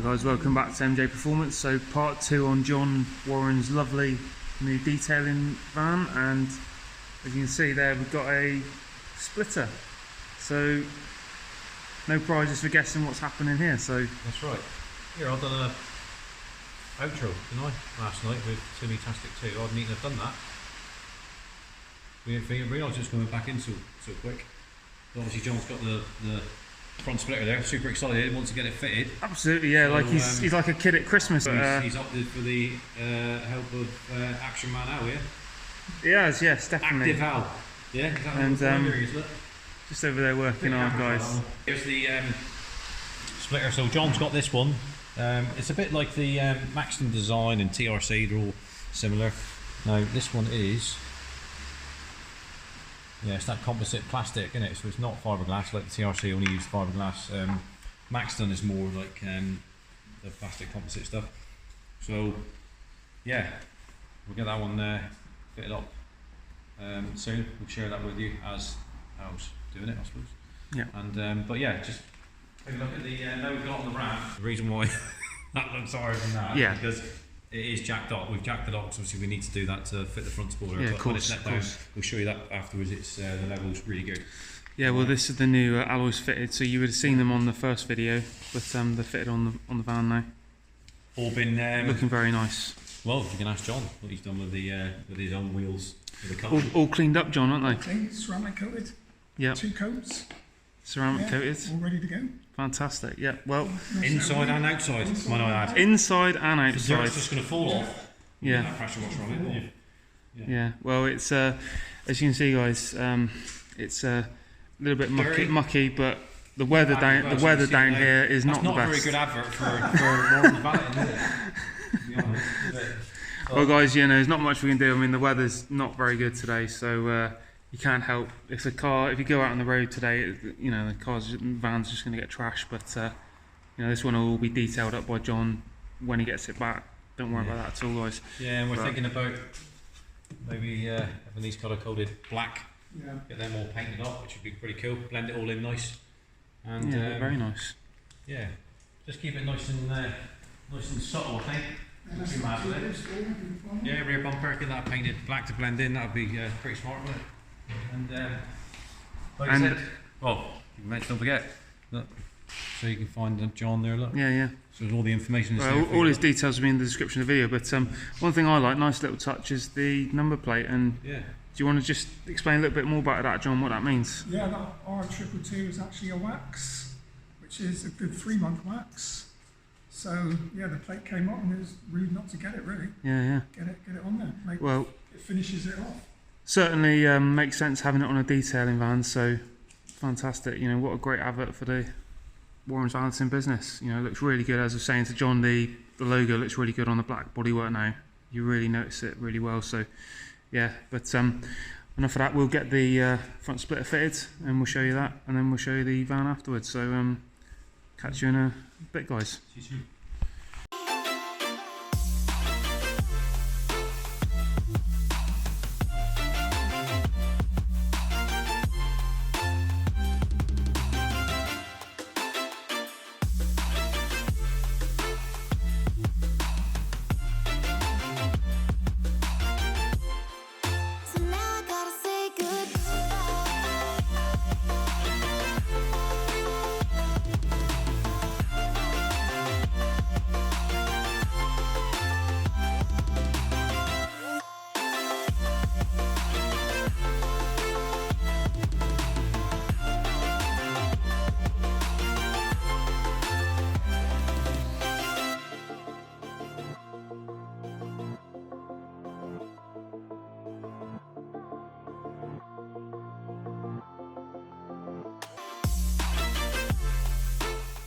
guys, welcome back to MJ Performance. So part 2 on John Warren's lovely new detailing van, and as you can see there we've got a splitter, so no prizes for guessing what's happening here. So that's right. Here, I've done a outro, didn't I, last night with Tastic 2. I didn't even have done that. We didn't realise it was coming back in so quick. But obviously John's got the front splitter there, super excited, wants to get it fitted. Absolutely, yeah, so, like he's like a kid at Christmas. He's opted for the help of Action Man Al, yeah? He has, yes, definitely. Active Al, yeah? And just over there working hard, guys. Here's the splitter. So John's got this one. It's a bit like the Maxton design and TRC, they're all similar. Now this one is, yeah, it's that composite plastic, isn't it? So it's not fiberglass like the TRC only used fiberglass. Maxton is more like the plastic composite stuff. So yeah, we'll get that one fitted up soon. We'll share that with you as I was doing it, I suppose. Yeah. And but yeah, just take a look at the note we've got on the ramp. The reason why that looks higher than that, yeah, because it is jacked up. We've jacked it up, so obviously we need to do that to fit the front spoiler. Yeah, but of course, when it's let down, we'll show you that afterwards. It's the level's really good. Yeah, well, this is the new alloys fitted, so you would have seen them on the first video, but they're fitted on the van now. All been looking very nice. Well, you can ask John what he's done with his own wheels. With the all cleaned up, John, aren't they? Clean, ceramic coated. Yeah. 2 coats. Ceramic coated. All ready to go. Fantastic. Yeah. Well, inside and outside, might I add. Inside and outside. It's just going to fall off. Yeah. That pressure washer on it. Yeah. Well, it's as you can see, guys, it's a little bit mucky, but the weather down here is not the best. That's not a very good advert for Warren Valeting, is it? Well, guys, you know, there's not much we can do. I mean, the weather's not very good today, so you can't help. If you go out on the road today, you know, the van's just going to get trashed. But you know, this one will all be detailed up by John when he gets it back. Don't worry about that at all, guys. Yeah, and we're thinking about maybe having these colour coded black. Yeah. Get them all painted up, which would be pretty cool. Blend it all in nice. And yeah, very nice. Yeah, just keep it nice and subtle, I think. Not too mad with it. Yeah, rear bumper, get that painted black to blend in. That would be pretty smart, wouldn't it? And like I said, well, you mentioned, don't forget, look, so you can find John there. Look. Yeah. So all the information is there. All his details will be in the description of the video. But one thing I like, nice little touch, is the number plate. And yeah. Do you want to just explain a little bit more about that, John, what that means? Yeah, that R222 is actually a wax, which is a good 3-month wax. So yeah, the plate came up and it was rude not to get it, really. Yeah. Get it on there. It finishes it off. Certainly makes sense having it on a detailing van. So fantastic. You know, what a great advert for the Warren's Valeting business. You know, it looks really good. As I was saying to John, the logo looks really good on the black bodywork now. You really notice it really well. So yeah, but enough of that. We'll get the front splitter fitted and we'll show you that, and then we'll show you the van afterwards. So catch you in a bit, guys. See you soon.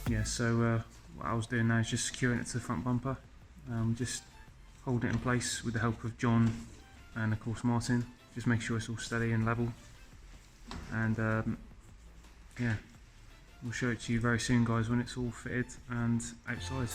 Yeah, so what I was doing now is just securing it to the front bumper, just holding it in place with the help of John and of course Martin. Just make sure it's all steady and level, and yeah, we'll show it to you very soon, guys, when it's all fitted and outside.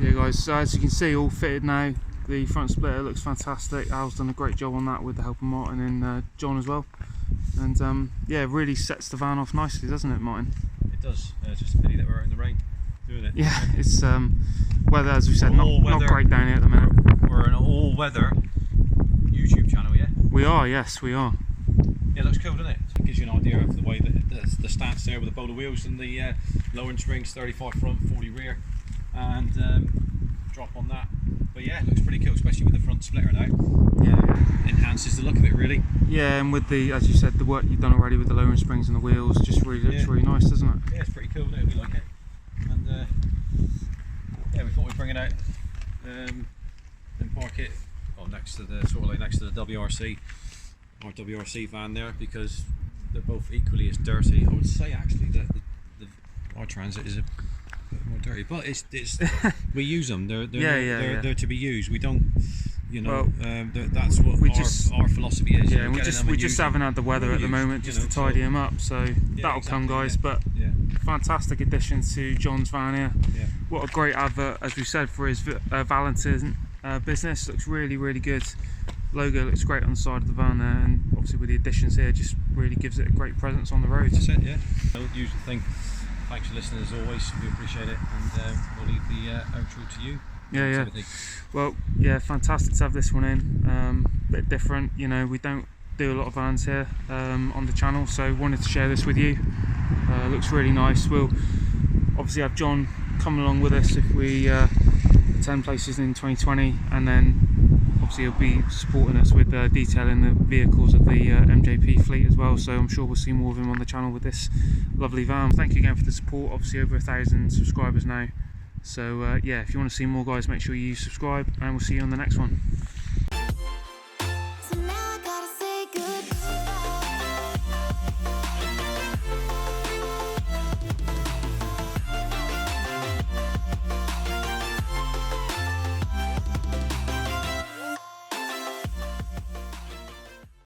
Yeah guys, so as you can see, all fitted now. The front splitter looks fantastic. Al's done a great job on that with the help of Martin and John as well. And yeah, really sets the van off nicely, doesn't it, Martin? It does. It's just a pity that we're out in the rain doing it. Yeah, it's weather, as we said, not great down here at the minute. We're an all-weather YouTube channel, yeah? We are, yes, we are. Yeah, it looks cool, doesn't it? So it gives you an idea of the way that the stance there with the boulder wheels and the lowering springs, 35 front, 40 rear, and drop on that. But yeah, it looks pretty cool, especially with the front splitter now. Yeah. Enhances the look of it, really. Yeah, and with the, as you said, the work you've done already with the lowering springs and the wheels, just really looks really nice, doesn't it? Yeah, it's pretty cool, isn't it? We like it. And yeah, we thought we'd bring it out and park it next to the next to the WRC, our WRC van there, because they're both equally as dirty. I would say actually that our Transit is a bit more dirty, but it's we use them. They're to be used. We don't, you know, that's what our philosophy is. Yeah, we just haven't had the weather at the moment just to tidy them up. So that'll come, guys. Yeah. But fantastic addition to John's van here. Yeah. What a great advert, as we said, for his Valeting business. Looks really, really good. Logo looks great on the side of the van there, and obviously with the additions here, just really gives it a great presence on the road. That's it, yeah. Usual thing. Thanks for listening as always. We appreciate it, and we'll leave the outro to you. Yeah. Well, yeah, fantastic to have this one in. Bit different, you know. We don't do a lot of vans here on the channel, so wanted to share this with you. Looks really nice. We'll obviously have John come along with us if we attend places in 2020, and then obviously he'll be supporting us with detailing the vehicles of the MJP fleet as well, so I'm sure we'll see more of him on the channel with this lovely van. Thank you again for the support. Obviously over 1,000 subscribers now, so yeah, if you want to see more, guys, make sure you subscribe, and we'll see you on the next one.